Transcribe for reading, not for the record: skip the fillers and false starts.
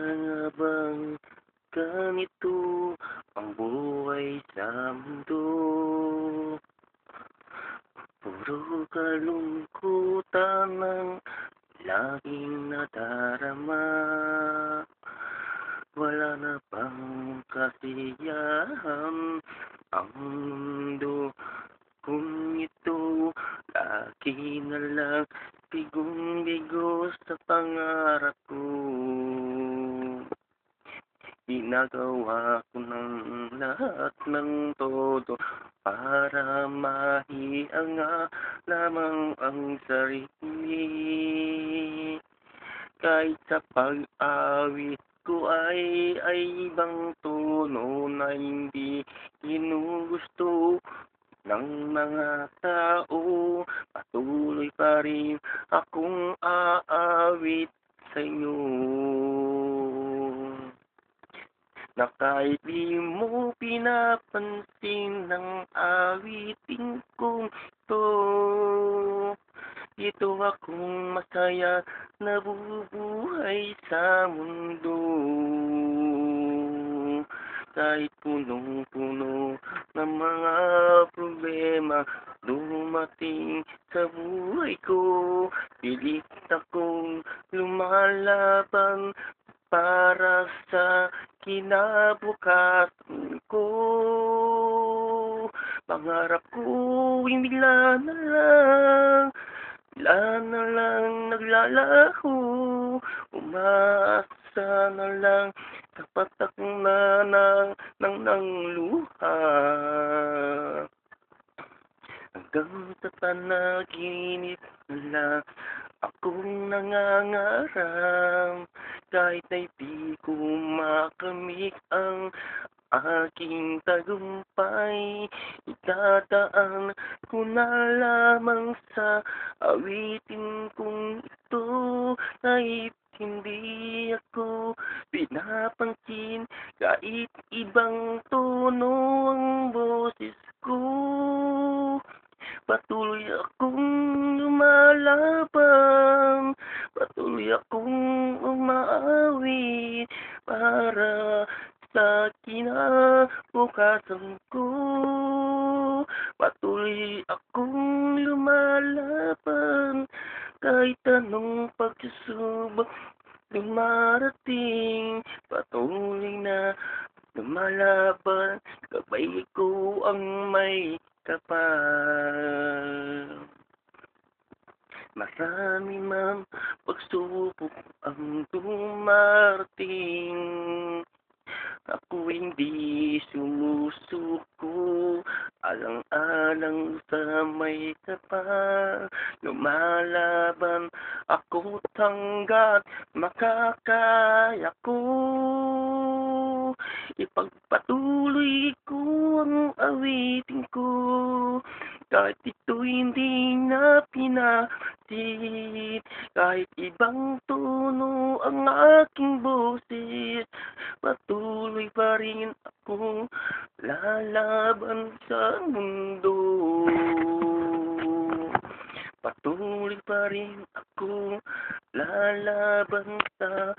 nga bang ganito ang buhay sa mundo? Puro kalungkutan ang laging nadarama. Wala na bang kasiyahan ang mundo kung ito? Lagi na lang bigong-bigo sa pangarap ko. Ginagawa ko ng lahat ng todo para maiangat lamang ang sarili. Kahit sa pag-awit ko ay ibang tono na hindi ginugusto ng mga tao. Patuloy pa rin akong aawit sa inyo. Na kahit di mo pinapansin ng awitin kong to, dito akong masaya nabubuhay sa mundo. Kahit punong-puno ng mga problema dumating sa buhay ko, pilit akong lumalaban para sa kinabukasan ko. Pangarap ko bigla na lang naglalaho. Umaasa na lang sa patak na ng luha. Hanggang sa panaginip na lang akong nangangarap. Kahit ay di ko makamit ang aking tagumpay, itadaan ko na lamang sa awitin kong ito. Kahit hindi ako pinapansin, kahit ibang tono ang boses ko, patuloy akong lumalaban. Patuloy akong umaawit para sa kinabukasan ko. Patuloy akong lumalaban kahit anong pagsubok dumarating. Patuloy na lumalaban, gabay ko ang may kapal. Marami man pagsubok ang dumarating, ako hindi sumusuko. Alang-alang sa may kapal, lumalaban ako hanggat makakaya ko. Ipagpatuloy ko ang awitin ko, kahit ito'y hindi na pinasit. Kahit ibang tono ang aking boses, patuloy pa rin akong lalaban sa mundo. Patuloy pa rin akong lalaban sa